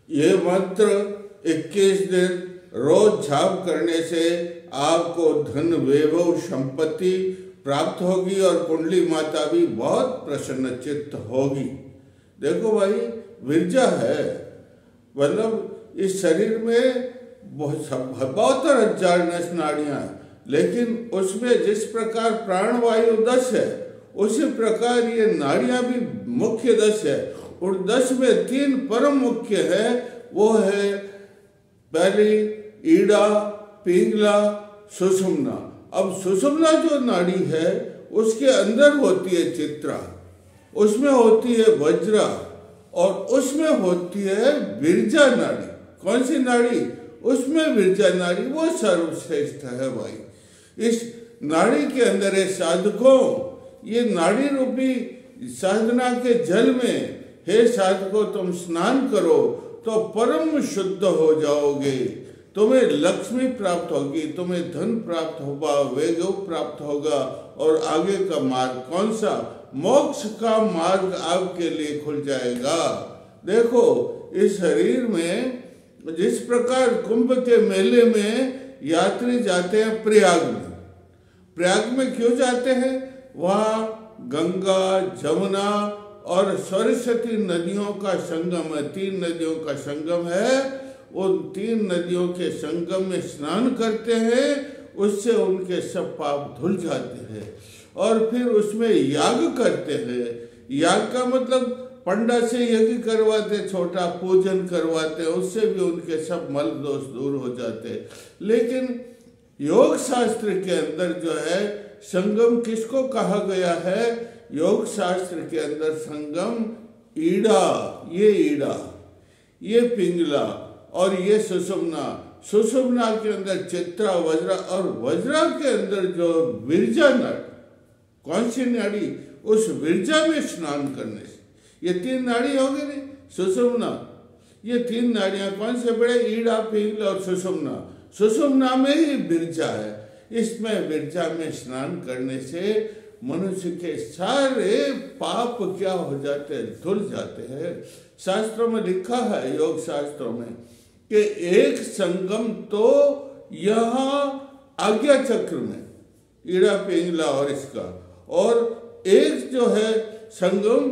ये मंत्र 21 दिन रोज जाप करने से आपको धन वैभव संपत्ति प्राप्त होगी और कुंडली माता भी बहुत प्रसन्नचित्त होगी। देखो भाई, विरजा है, मतलब इस शरीर में बहुत हजार नस नाड़ियां हैं, लेकिन उसमें जिस प्रकार प्राणवायु 10 है, उसी प्रकार ये नाड़ियां भी मुख्य 10 है। और 10 में 3 परम मुख्य है, वो है पहली ईड़ा, पिंगला, सुषुम्ना। अब सुषुम्ना जो नाड़ी है उसके अंदर होती है चित्रा, उसमें होती है वज्रा और उसमें होती है विरजा नाड़ी। कौन सी नाड़ी? उसमें विरजा नाड़ी वो सर्वश्रेष्ठ है भाई। इस नाड़ी के अंदर है साधकों, ये नाड़ी रूपी साधना के जल में हे साधकों तुम स्नान करो तो परम शुद्ध हो जाओगे, तुम्हें लक्ष्मी प्राप्त होगी, तुम्हें धन प्राप्त होगा, वैभव प्राप्त होगा और आगे का मार्ग कौन सा? मोक्ष का मार्ग आपके लिए खुल जाएगा। देखो, इस शरीर में जिस प्रकार कुंभ के मेले में यात्री जाते हैं प्रयाग में, प्रयाग में क्यों जाते हैं? वहाँ गंगा, जमुना और सरस्वती नदियों का संगम है, 3 नदियों का संगम है। उन 3 नदियों के संगम में स्नान करते हैं, उससे उनके सब पाप धुल जाते हैं और फिर उसमें याग करते हैं। याग का मतलब पंडा से यज्ञ करवाते, छोटा पूजन करवाते, उससे भी उनके सब मल दोष दूर हो जाते हैं। लेकिन योग शास्त्र के अंदर जो है संगम किसको कहा गया है? योग शास्त्र के अंदर संगम ईड़ा, ये पिंगला और ये सुषुम्ना। सुषुम्ना के अंदर चित्रा, वज्रा और वज्रा के अंदर जो विरजा नाड़ी, कौन सी नाड़ी? उस विरजा में स्नान करने से ये 3 नाड़ी हो गई। सुषुम्ना, ये 3 नाड़ियां कौन से बड़े? ईड़ा, पिंगला और सुषुम्ना। सुषुम्ना में ही विरजा है। इसमें विरजा में स्नान करने से मनुष्य के सारे पाप क्या हो जाते हैं? धुल जाते हैं। शास्त्रों में लिखा है, योग शास्त्रों में, कि एक संगम तो यहाँ आज्ञा चक्र में, ईड़ा, पिंगला और इसका, और एक जो है संगम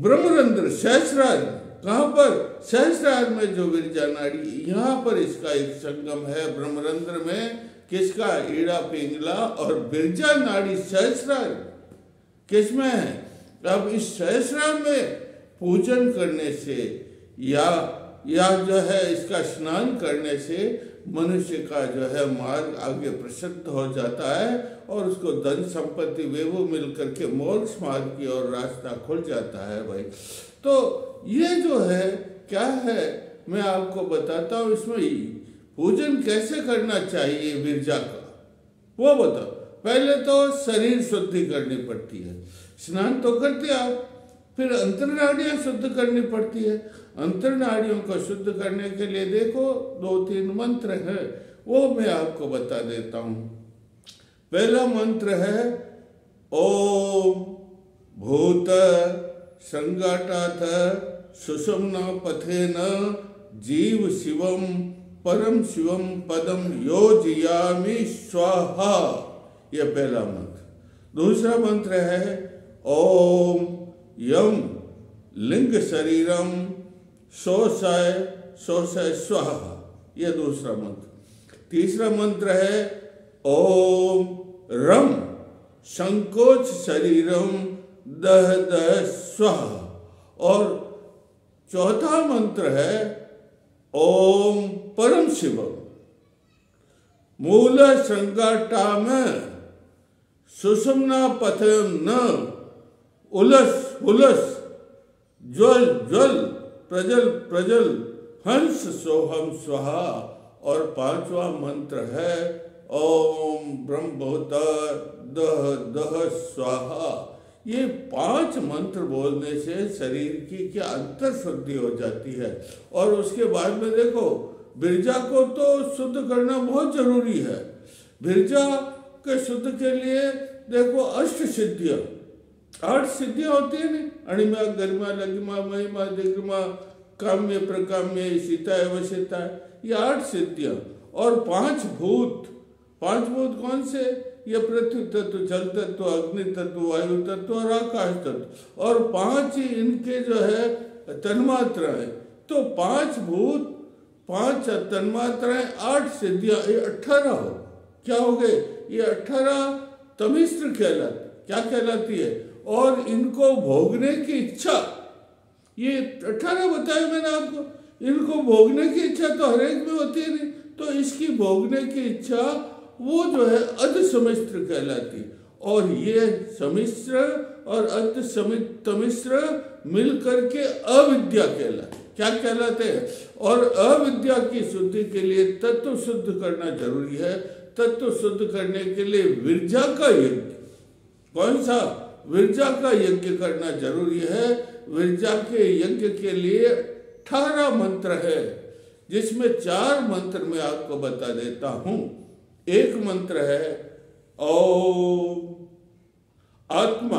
ब्रह्मरंध्र, सहस्रार। कहाँ पर? सहस्रार में जो विरजा नाड़ी, यहाँ पर इसका एक संगम है ब्रह्मरंध्र में। किसका? ईड़ा, पिंगला और विरजा नाड़ी सहस्रार किसमें है? अब इस सहस्रार में पूजन करने से या जो है इसका स्नान करने से मनुष्य का जो है मार्ग आगे प्रसिद्ध हो जाता है और उसको धन संपत्ति वैभव मिल करके मोक्ष मार्ग की ओर रास्ता खुल जाता है भाई। तो ये जो है क्या है, मैं आपको बताता हूँ। इसमें पूजन कैसे करना चाहिए विरजा का, वो बताओ। पहले तो शरीर शुद्धि करनी पड़ती है, स्नान तो करते आप, फिर अंतर्नाड़ियां शुद्ध करनी पड़ती है। अंतर्नाड़ियों को शुद्ध करने के लिए देखो 2-3 मंत्र है, वो मैं आपको बता देता हूं। पहला मंत्र है ओम भूत संगाटाथ सुषुम्ना पथेन जीव शिवम परम शिवम पदम योजयामि स्वाहा। यह पहला मंत्र। दूसरा मंत्र है ओम यम लिंग शरीरम शोषय स्वाहा। यह दूसरा मंत्र। तीसरा मंत्र है ओम रम संकोच शरीरम दह दह स्वाहा। और चौथा मंत्र है ओम परम शिवम मूल संगाटाम सुषुम्ना पथम न उलस उलस ज्वल ज्वल प्रजल प्रजल हंस सोहम स्वाहा। और 5वां मंत्र है ओम ब्रह्मभूत दह दह स्वाहा। ये 5 मंत्र बोलने से शरीर की क्या अंतर शुद्धि हो जाती है। और उसके बाद में देखो, विरजा को तो शुद्ध करना बहुत जरूरी है। विरजा के शुद्ध के लिए देखो 8 सिद्धियां, 8 सिद्धियां होती है नहीं, अणिमा गरिमा लघिमा महिमा दिग्रमा काम्य प्रकाम्य शीताय वशीताय, ये 8 सिद्धियां। और 5 भूत। 5 भूत कौन से? ये पृथ्वी तत्व, जल तत्व, अग्नि तत्व, वायु तत्व और आकाश तत्व। और 5 इनके जो है तन्मात्राएं। तो 5 भूत, 5 तन्मात्राएं, 8 सिद्धियां, ये 18 हो। क्या हो गए? ये 18 तमिश्र क्या कहलाती है? और इनको भोगने की इच्छा, ये 18 बताया मैंने आपको। इनको भोगने की इच्छा तो हर एक में होती है नहीं, तो इसकी भोगने की इच्छा वो जो है अध समिश्र कहलाती। और ये समिश्र और अध तमिश्र मिलकर के अविद्या कहलाती। क्या कहलाते हैं? और अविद्या की शुद्धि के लिए तत्व शुद्ध करना जरूरी है। तत्व शुद्ध करने के लिए विरजा का यज्ञ, कौन सा? विरजा का यज्ञ करना जरूरी है। विरजा के यज्ञ के लिए 18 मंत्र है, जिसमें 4 मंत्र मैं आपको बता देता हूं। एक मंत्र है ओम आत्मा,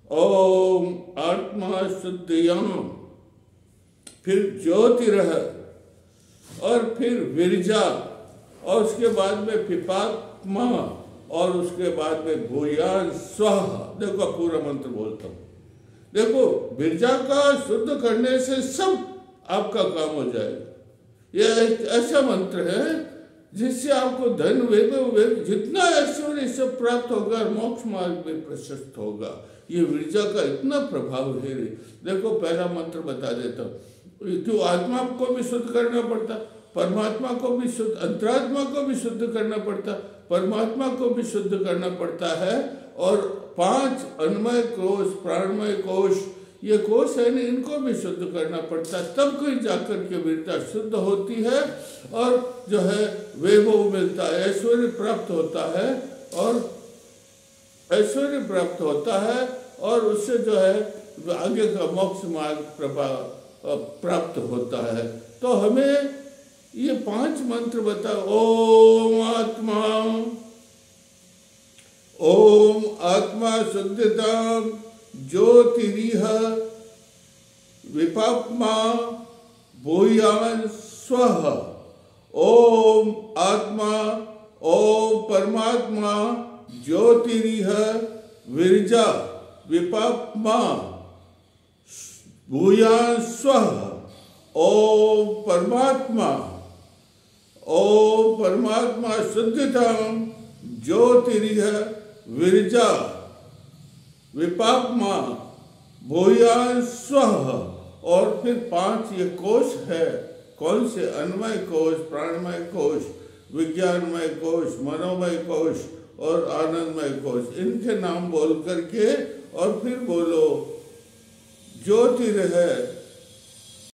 ओम आत्मा शुद्धयाम, फिर ज्योतिरह, और फिर विरजा, और उसके बाद में पिपात्मा, और उसके बाद में भूयान स्वः। देखो पूरा मंत्र बोलता हूं। देखो, विरजा का शुद्ध करने से सब आपका काम हो जाएगा। यह एक ऐसा मंत्र है जिससे आपको धन, वेद, जितना ऐश्वर्य सब प्राप्त होगा, मोक्ष मार्ग में प्रशस्त होगा। ये विरजा का इतना प्रभाव है। देखो पहला मंत्र बता देता हूँ। तो आत्मा को भी शुद्ध करना पड़ता, परमात्मा को भी शुद्ध, अंतरात्मा को भी शुद्ध करना पड़ता, परमात्मा को भी शुद्ध करना पड़ता है। और 5 अन्नमय कोश, प्राणमय कोश, ये कोश है ना, इनको भी शुद्ध करना पड़ता है, तब कोई जाकर के विरता शुद्ध होती है और जो है वैभव मिलता है, ऐश्वर्य प्राप्त होता है, और ऐश्वर्य प्राप्त होता है, और उससे जो है आगे का मोक्ष मार्ग प्राप्त होता है। तो हमें ये 5 मंत्र बता। ओम आत्मा, ओम आत्मा शुद्धताम ज्योतिरिह विपाप्मा भूयान स्वः। ओम आत्मा, ओम परमात्मा, ज्योतिरिह विरजा विपाप्मा भूयान स्वः। ओम परमात्मा, ओम परमात्मा शुद्धताम ज्योतिरिह विरजा विपाप्मा भूयान स्वः। और फिर 5 ये कोश है। कौन से? अन्नमय कोश, प्राणमय कोश, विज्ञानमय कोश, मनोमय कोश और आनंदमय कोश। इनके नाम बोल करके और फिर बोलो ज्योतिर्ह